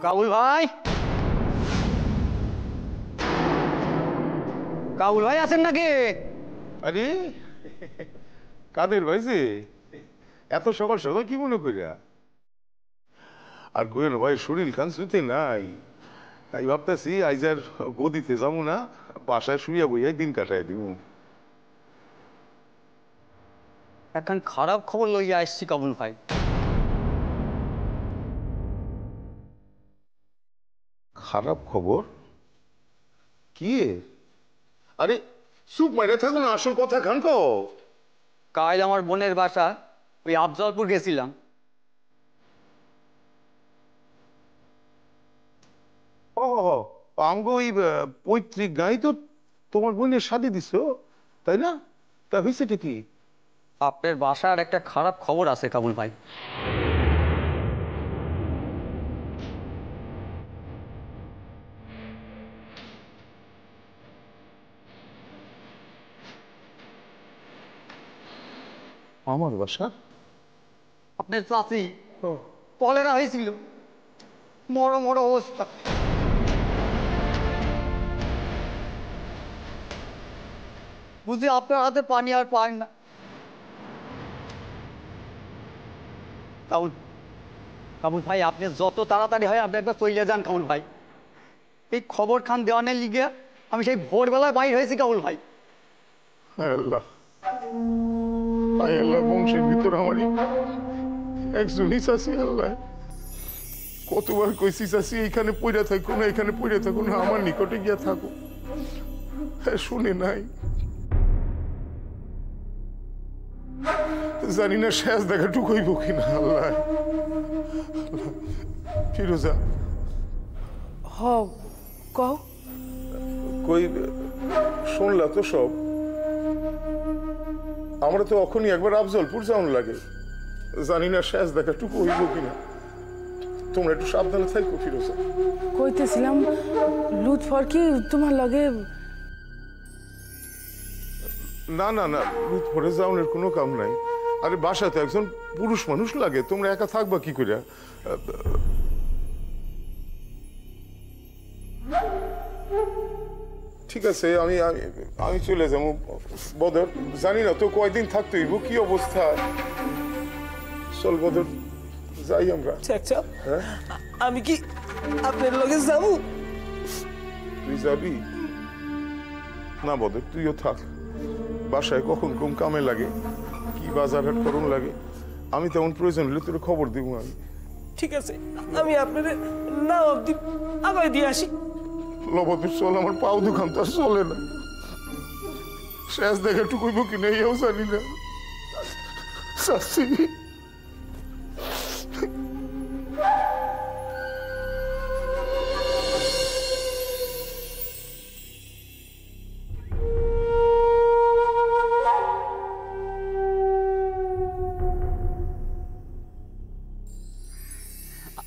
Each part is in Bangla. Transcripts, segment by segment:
কাবুল ভাই, কাবুল ভাই আছেন নাকি? আরে কাদের ভাইছে এত সকাল সকাল কি মনে করিয়া? আর কইন ভাই শরীর খান শুতে নাই, তাই ভাবতেছি আইজ আর গদিতে যাবো না, বাসায় শুইয়া বইয়াই দিন কাটাই দিব। এখন খারাপ খবর লইয়া আসছি কাবুল ভাই। খারাপ খবর কি? আরে চুপ মাইরে থাকো না, আসল কথা খান কও। কাল আমার বোনের বাসা ওই আফজলপুর গেছিলাম। ও আমগো ওই পৈতৃক গাই তো তোমার বোনের শাদি দিছো, তাই না? তা হয়েছেটা কি? আপনার বাসার একটা খারাপ খবর আছে কাবুল ভাই। আমার বাসা? আপনার চাচি কলেরা হয়েছিল, মরো মরো অবস্থা। বুঝি আপনার হাতে পানি আর পান না। কাবুল কাবুল ভাই, আপনি যত তাড়াতাড়ি হয় আপনি একবার চলে যান কাবুল ভাই। এই খবর খান দেওয়ানের লিগে আমি সেই ভোরবেলায় বাইর হয়েছি কাবুল ভাই। আল্লাহ আল্লাহ, বংশের ভিতর আমারই একজনই চাষি। আল্লাহ কতবার কইছি চাষি এইখানে পইরা থাকো না, এখানে পইরা থাকো না, আমার নিকটে গিয়া থাকো, হ্যাঁ শুনে নাই। জানি না শেষ দেখাটুকু হইব কিনা। আল্লাহ ফিরোজা হ কও। কই শুনলা তো সব? আমরা তো এখনই একবার আফজলপুর যাওয়ার লাগে, জানি না শেষ দেখাটুকু হইব কিনা। তোমরা একটু সাবধানে থাকো ফিরোজা। কইতেছিলাম লুৎফর কি তোমার লগে? না না না, রুদ পরে যাওয়ার কোনো কাম নাই। আরে বাসাতে একজন পুরুষ মানুষ লাগে, তোমরা একা থাকবা কি করে? ঠিক আছে, আমি আমি আমি চলে যাবো। বদর জানি না তো কয়দিন থাকতে হইব, কি অবস্থা। চল বদর যাই আমরা। আচ্ছা আমি কি আপনার লগে যাবো? তুই যাবি না বদর? তুইও থাক। বাসায় কখন কোন কামে লাগে, কি বাজার হাট করুন লাগে, আমি তেমন প্রয়োজন হলে তোর খবর দিব। আমি ঠিক আছে, আমি আপনার না অব্দি আগায় দিয়ে আসি। লবতুর চল, আমার পাও দোকান তো আর চলে না, শেষ দেখা টুকুইব কিনা এও জানি না। চাচি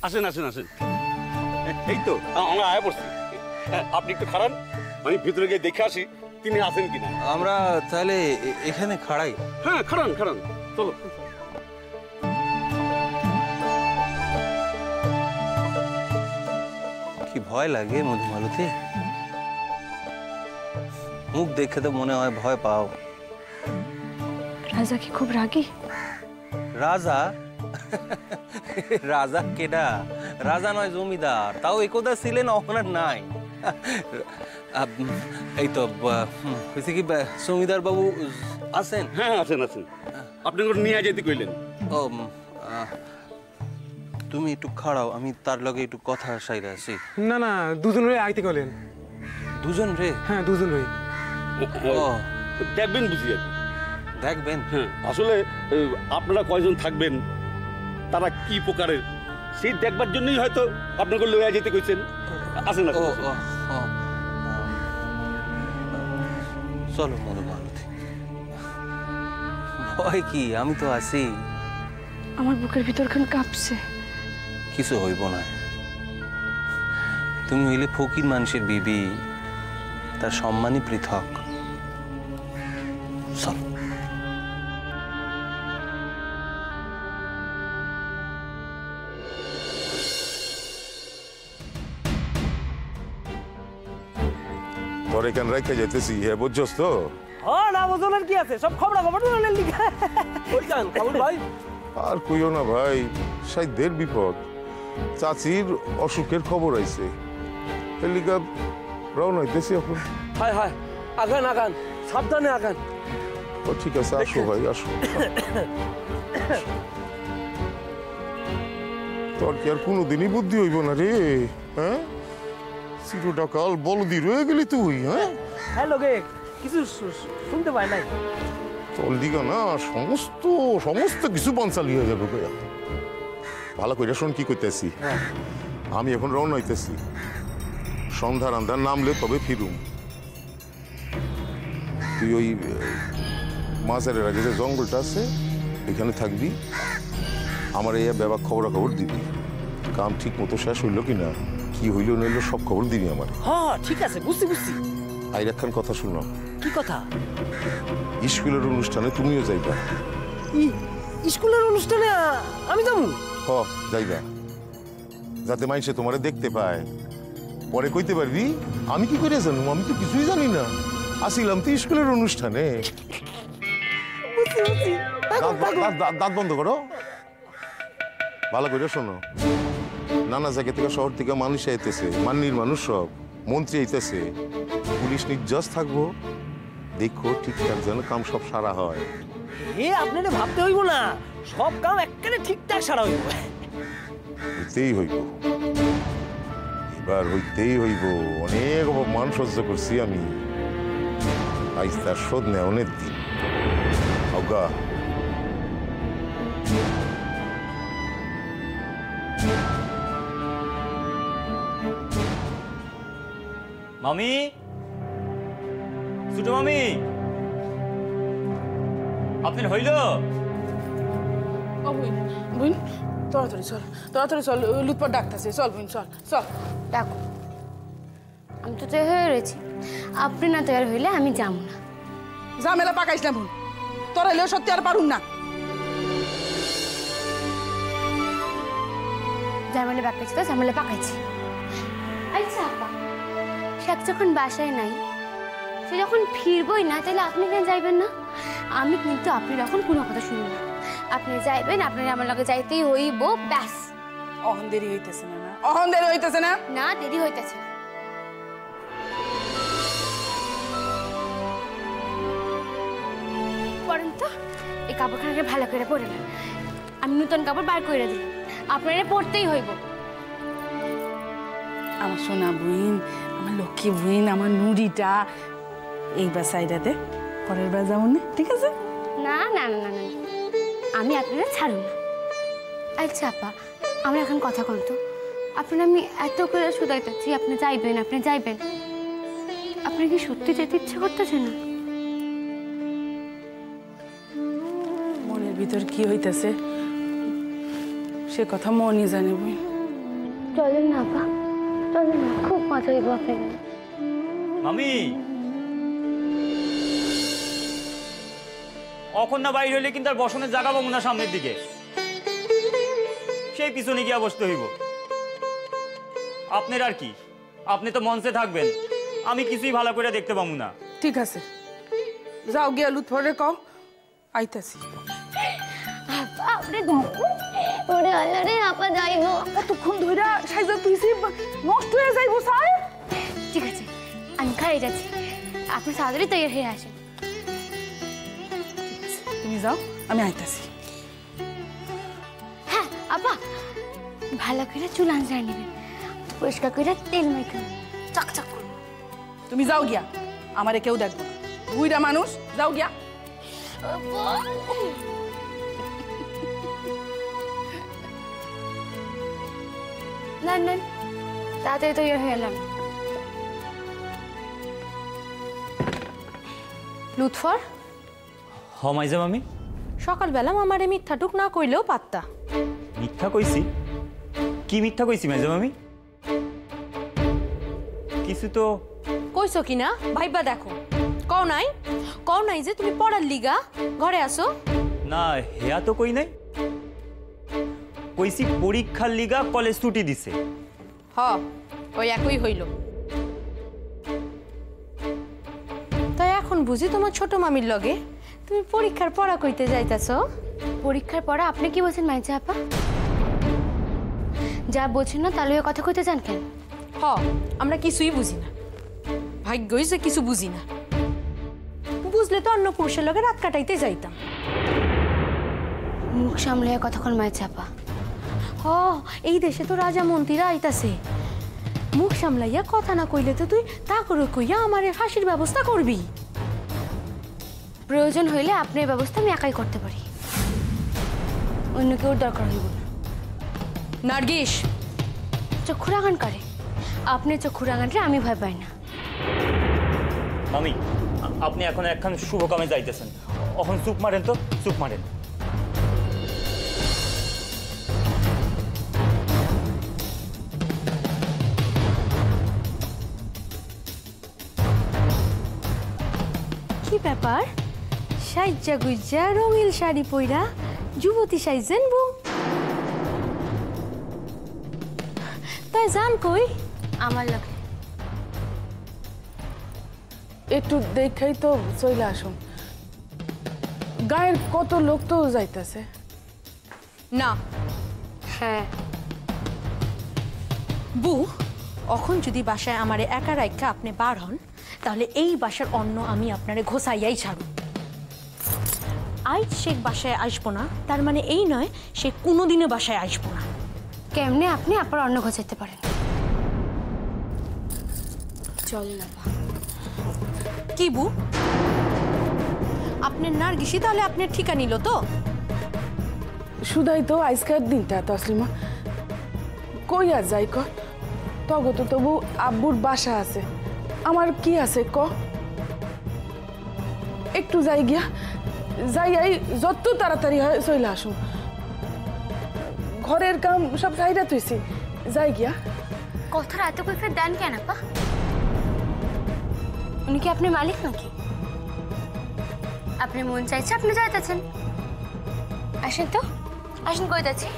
আসেন আসেন আসেন, এই তো আমরা আয়া পড়ছি। আপনি একটু খারান, আমি ভিতরে গিয়ে দেখে আসি তিনি আছেন কিনা। আমরা তাহলে এখানে খাড়াই? হ্যাঁ খারান খারান, চলো। কি ভয় লাগে মধুমালতী? মুখ দেখে তো মনে হয় ভয় পাও। রাজা কি খুব রাগী? রাজা? রাজা কেডা? রাজা নয় জমিদার, তাও একদা ছিলেন, অহনার নাই। এই তো হয়েছে কি, জমিদার বাবু আছেন? হ্যাঁ আছেন আছেন, আপনি করে নিয়ে যেতে কইলেন। ও তুমি একটু খাড়াও, আমি তার লগে একটু কথা সাইরে আছি। না না, দুজন রে আইতে গেলেন। দুজন রে? হ্যাঁ দুজন রে। ও দেখবেন বুঝি আর কি। দেখবেন? হ্যাঁ আসলে আপনারা কয়জন থাকবেন, তারা কি প্রকারের, সেই দেখবার জন্যই হয়তো আপনাকে লইয়া যেতে কইছেন। আসেন না? চলো মধুমালতী, ভয় কি, আমি তো আছি। আমার বুকের ভিতরখান কাঁপছে। কিছু হইব না, তুমি হইলে ফকির মানুষের বিবি, তার সম্মানই পৃথক। চলো। তোর এখানে রেখে যেতেছি হ্যাঁ বুঝছস তো? না বোঝানোর কি আছে, সব খবর লিখা। ওই যান কামুন ভাই। আর কইও না ভাই, সাইদের বিপদ। চাচির অসুখের খবর আইছে, এর লিগা রওনা হইতেছি এখন। হায় হায়, আগান আগান, সাবধানে আগান। ও ঠিক আছে, আসো ভাই আসো। তোর কি আর কোনোদিনই বুদ্ধি হইব না রে? হ্যাঁ, চিরটা কাল বলদি রয়ে গেলি তুই। হ্যাঁ হ্যাঁ, লোকে কিছু শুনতে পাই নাই। তোর লিগা না সমস্ত সমস্ত কিছু পাঞ্চালি হয়ে যাবে। ভালো করে শোন কি করতেছি। আমি এখন রওনা হইতেছি, সন্ধ্যার আন্ধার নামলে তবে ফিরুম। তুই ওই মাঝারের আগে যে জঙ্গলটা আছে এখানে থাকবি, আমার এই ব্যাপার খবরাখবর দিবি। কাম ঠিক মতো শেষ হইলো কিনা, কি হইলো নইলো সব খবর দিবি আমার। হ্যাঁ ঠিক আছে, বুঝছি। আই রাখান কথা শুনো। কি কথা? স্কুলের অনুষ্ঠানে তুমিও যাইবা। স্কুলের অনুষ্ঠানে আমি যাবো? হ যাইবা, যাতে মানুষে তোমারে দেখতে পায়, পরে কইতে পারবি আমি কি করে জানো, আমি তো কিছুই জানি না, আসিলাম তো স্কুলের অনুষ্ঠানে। দাঁত বন্ধ করো, ভালো করে শোনো। নানা জায়গা থেকে শহর থেকে মানুষ আইতেছে, মান্নির মানুষ সব, মন্ত্রী আইতেছে, পুলিশ নির্যাস থাকবো। দেখো ঠিকঠাক যেন কাম সব সারা হয়। আপনারা ভাবতে হইব না, সব কাম একেবারে ঠিকঠাক সারা হইব। হইতেই হইব, এবার হইতেই হইব। অনেক অপমান সহ্য করছি আমি, আজ তার শোধ নেওয়ার দিন। অগা মামি, ছোট মামি, আপনার হইল? বুন তাড়াতাড়ি চল, লুৎপট ডাকতেছে, চল বুন চল। দেখো, আমি তো তৈরি হয়ে রয়েছি, আপনি না তৈরি হইলে আমি যাব না। ঝামেলা পাকাইস না বুন, তোর হইলেও সত্যি আর পারুম না। ঝামেলা পাকাইছি তো ঝামেলা পাকাইছি। আচ্ছা আপা, শেখ যখন বাসায় নাই, সে যখন ফিরবই না, তাহলে আপনি কেন যাইবেন না? আমি কিন্তু আপনি যখন কোনো কথা শুনব না, আপনি যাইবেন, আপনার আমার লগে যাইতেই হইব, ব্যাস। অহন দেরি হইতেছে না? অহন দেরি হইতেছে না? না, দেরি হইতেছে না। পরেন তো, এই কাপড়খানাকে ভালো করে পরে নেন। আমি নতুন কাপড় বার করে দিই, আপনারা পরতেই হইব। আমার সোনা বুইন, আমার লক্ষ্মী বুইন, আমার নুরিটা, এইবার সাইডাতে, পরের বার যাবো না, ঠিক আছে? না না না না, আমি আপনারা ছাড়ব না। আচ্ছা আপা, আমরা এখন কথা কম তো। আপনার আমি এত করে শুধাইতেছি, আপনি যাইবেন, আপনার কি সত্যি যেতে ইচ্ছে করতেছে না? মনের ভিতর কি হইতেছে সে কথা মনই জানে বুইন। চলেন না আপা, চলেন না, খুব মজা হইব আপনার। মামি, অখন না বাইরে হইলে কিন্তু আর বসনের জায়গা পাবো না সামনের দিকে, সেই পিছনে গিয়া বসতে হইব। আপনার আর কি, আপনি তো মঞ্চে থাকবেন, আমি কিছুই ভালো করে দেখতে পাবো না। ঠিক আছে, যাও গিয়া লুৎফরে কও আইতাছি। আপনি ওরে আল্লাহ রে, আপা যাইব। কতক্ষণ ধইরা সাইজা তুইছি, নষ্ট হয়ে যাইব স্যার। ঠিক আছে, আমি খাই যাচ্ছি, আপনি তাড়াতাড়ি তৈরি হয়ে আসেন। তুমি যাও, আমি আইতাছি। হ্যাঁ আপা, ভালো করে চুল আনসার নেবেন, পরিষ্কার করে তেল মেখে চকচক করুন। তুমি যাও গিয়া, আমারে কেউ দেখবো না, বুইড়া মানুষ, যাও গিয়া। না না, তাড়াতাড়ি তৈরি হয়ে এলাম। লুৎফর, মাইজা মামি, সকালবেলা মামারে মিথ্যাটুক না কইলেও পাত্তা। মিথ্যা কইছি? কি মিথ্যা কইছি মাইজা মামি? কিছু তো কইছো কিনা ভাইবা দেখো। কও নাই যে তুমি পড়ার লিগা ঘরে আসো? না, হেয়া তো কই নাই। কইছি পরীক্ষার লিগা কলেজ ছুটি দিছে। ওই একই হইল। বুঝি তোমার ছোট মামির লগে তুমি পরীক্ষার পড়া কইতে যাইতাছো। পরীক্ষার পড়া আপনি কি বলছেন মাইজা আপা? যা বোঝেন না তাহলে কথা কইতে যান কেন? হ, আমরা কিছুই বুঝি না, ভাগ্য হইছে কিছু বুঝি না। বুঝলে তো অন্য পুরুষের লগে রাত কাটাইতে যাইতাম। মুখ সামলে কতক্ষণ মাইজা আপা? হ, এই দেশে তো রাজা মন্ত্রীরা আইতাছে, মুখ সামলাইয়া কথা না কইলে তো তুই তা করে কইয়া আমারে ফাঁসির ব্যবস্থা করবি। প্রয়োজন হইলে আপনার ব্যবস্থা আমি একাই করতে পারি, অন্য কেউ দরকার হইব না। নার্গিস, চক্ষু রাগান করে, আপনি চক্ষু রাগানটা আমি ভয় পাই না। মামি, আপনি এখন একখান শুভ কামে যাইতেছেন, এখন চুপ মারেন তো, চুপ মারেন। কি ব্যাপার, সাইজা গুইজা রঙিল শাড়ি পইরা যুবতী সাইজেন বউ? তাই জান কই? আমার লাগে একটু দেখাই তো চলে আসুন, গায়ের কত লোক তো যাইতেছে। না, হ্যাঁ বু, এখন যদি বাসায় আমারে একা রাইখা আপনি বার হন, তাহলে এই বাসার অন্ন আমি আপনারে ঘোষাইয়াই ছাড়ব। আজ সে বাসায় আসবো না তার মানে এই নয় সে কোনোদিনও বাসায় আসবো না। কেমনে আপনি আপনার অন্ন ঘোচাইতে পারেন? চলে না কি বু, আপনার নার্গিসি তাহলে আপনার ঠিকা নিল তো? শুধাই তো আজকের দিনটা তসলিমা, কই আর যাই ক, তগো তো তবু আব্বুর বাসা আছে, আমার কি আছে ক? একটু যাই গিয়া, যাই আই যত তাড়াতাড়ি হয় চলে আসুন, ঘরের কাম সব সাইডা তুইছি, যাই গিয়া। কথার এত করে দেন কেন আপা? উনি কি আপনার মালিক নাকি? আপনি মন চাইছে আপনি যাইতেছেন, আসেন তো, আসেন কই যাচ্ছি।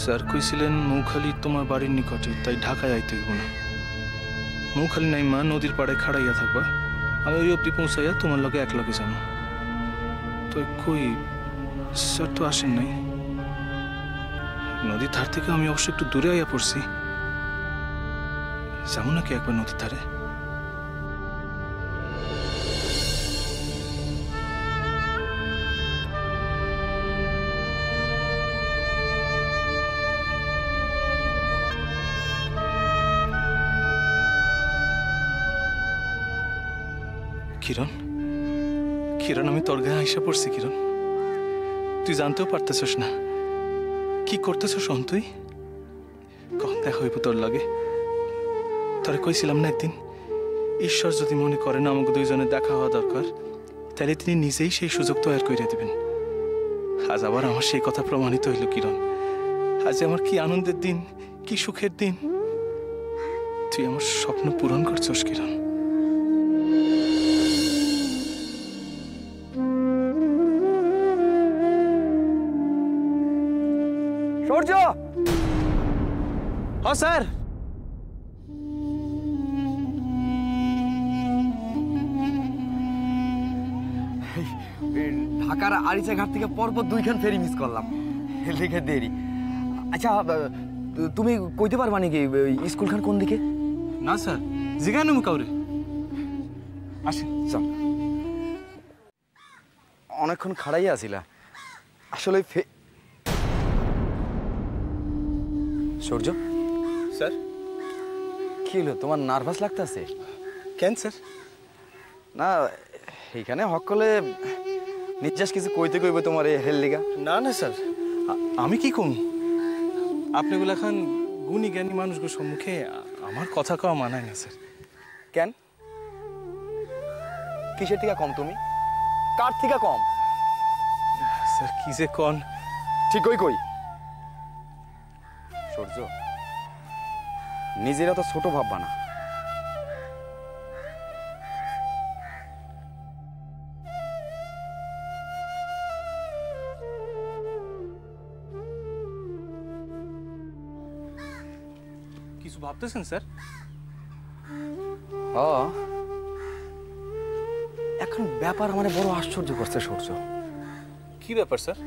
স্যার কইছিলেন মৌখালি তোমার বাড়ির নিকটে, তাই ঢাকায় আইতে হইব না। মৌখালি নাই মা, নদীর পাড়ে খাড়াইয়া থাকবা, আমি ওই অব্দি পৌঁছাইয়া তোমার লগে এক লগে যাবো। তো কই স্যার তো আসেন নাই, নদীর ধার থেকে আমি অবশ্য একটু দূরে আইয়া পড়ছি, যাবো নাকি একবার নদীর ধারে? কিরণ, কিরণ, আমি তোর গায়ে আইসা পড়ছি কিরণ, তুই জানতেও পারতেছস না কি করতেছস। তুই কখন দেখা হইব তোর লাগে? তোরে কইছিলাম না একদিন, ঈশ্বর যদি মনে করেন আমাকে দুইজনের দেখা হওয়া দরকার, তাহলে তিনি নিজেই সেই সুযোগ তৈরি করে দেবেন। আজ আবার আমার সেই কথা প্রমাণিত হইল কিরণ। আজ আমার কি আনন্দের দিন, কি সুখের দিন। তুই আমার স্বপ্ন পূরণ করছস কিরণ। সূর্য! হ্যাঁ স্যার। ঢাকার আরিচা ঘাট থেকে পরপর দুইখান ফেরি মিস করলাম, লিখে দেরি। আচ্ছা, তুমি কইতে পারবা নাকি স্কুলখান কোন দিকে? না স্যার, জিজ্ঞানু কাউরে। আসেন চল। অনেকক্ষণ খাড়াইয়া আছিলা আসলে। সূর্য স্যার, কি হলো, তোমার নার্ভাস লাগতেছে কেন স্যার? না, এইখানে হকলে নির্যাস কিছু কইতে কইবে তোমার এই হেল লিগা? না না স্যার, আমি কি কম? আপনি গুলা খান গুণী জ্ঞানী মানুষগুলোর সম্মুখে আমার কথা কওয়া মানায় না স্যার। কেন? কিসের থেকে কম তুমি? কার থেকে কম? স্যার কি যে কন। ঠিকই কই। সূর্য, নিজেরা তো ছোট ভাববা না। কিছু ভাবতেছেন স্যার? এখন ব্যাপার মানে বড় আশ্চর্য করছে সূর্য। কি ব্যাপার স্যার?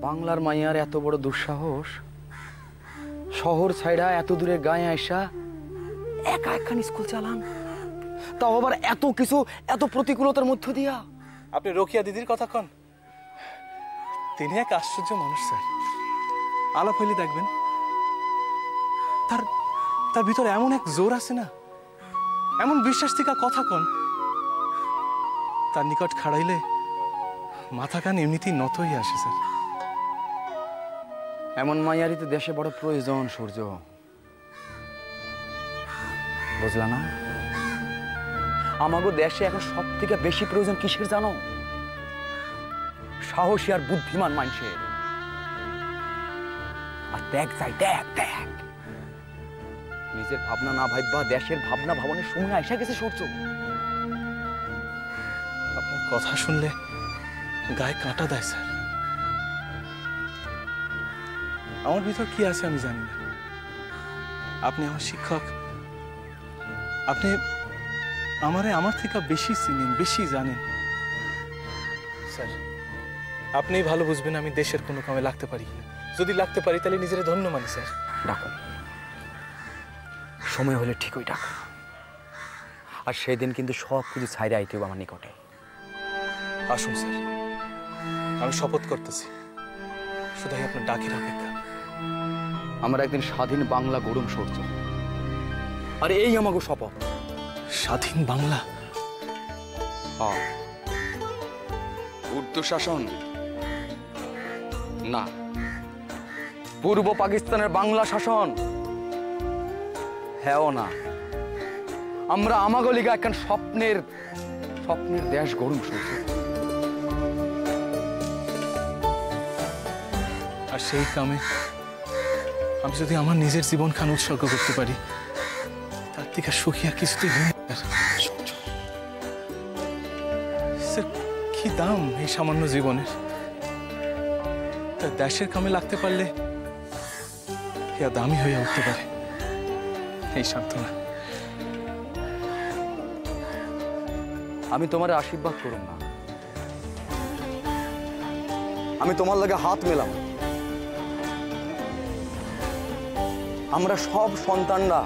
বাংলার মাইয়ার এত বড় দুঃসাহস, শহর ছাইড়া এত দূরে গায়ে আইসা একা একখান স্কুল চালান, তাও আবার এত কিছু, এত প্রতিকূলতার মধ্য দিয়া। আপনি রোকিয়া দিদির কথা কন? তিনি এক আশ্চর্য মানুষ স্যার। আলাপ হইলে দেখবেন তার তার ভিতরে এমন এক জোর আছে না, এমন বিশ্বাস থেকে কথা কন, তার নিকট খাড়াইলে মাথা কান এমনিতেই নত হয়ে আসে স্যার। এমন মাইয়ারই তো দেশে বড় প্রয়োজন সূর্য, বুঝলা না? আমাগো দেশে এখন সব থেকে বেশি প্রয়োজন কিসের জানো? সাহসী আর বুদ্ধিমান মানুষের। আর ত্যাগ চাই, ত্যাগ ত্যাগ। নিজের ভাবনা না ভাববা দেশের ভাবনা ভাবনের সময় আইসা গেছে সূর্য। আপনার কথা শুনলে গায়ে কাঁটা দেয় স্যার। আমার ভিতর কি আছে আমি জানি না। আপনি আমার শিক্ষক, আপনি আমারে আমার থেকে বেশি চিনেন, বেশি জানেন স্যার। আপনিই ভালো বুঝবেন আমি দেশের কোনো কামে লাগতে পারি কিনা। যদি লাগতে পারি তাহলে নিজের ধন্য মানি স্যার। ডাকো, সময় হলে ঠিকই ডাকো। আর সেদিন কিন্তু সব কিছু ছাইরে আইতে হবে আমার নিকটে। আসুন স্যার, আমি শপথ করতেছি, শুধুই আপনার ডাকের অপেক্ষা। আমরা একদিন স্বাধীন বাংলা গড়ুম সূর্য, আর এই আমাকে শপথ। স্বাধীন বাংলা? উর্দু শাসন না, পূর্ব পাকিস্তানের বাংলা শাসন হ্যাঁ না। আমরা আমাগো লিগা একখান স্বপ্নের স্বপ্নের দেশ গড়ুম সূর্য। আর সেই কামে আমি যদি আমার নিজের জীবন খান উৎসর্গ করতে পারি, তার থেকে সুখী আর কিছুতেই নেই। কি দাম এই সামান্য জীবনের? তার দেশের কামে লাগতে পারলে ইয়া দামি হয়ে উঠতে পারে এই সান্ত্বনা। আমি তোমার আশীর্বাদ করুম না, আমি তোমার লাগে হাত মেলাম। আমরা সব সন্তানরা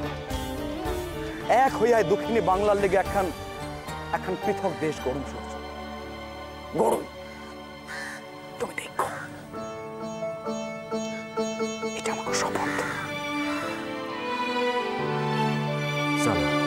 এক হইয়া দক্ষিণী বাংলার লেগে একখান পৃথক দেশ গড়ুম সূর্য, গড়ুম। তুমি দেখো, এটা আমার শপথ। চলো।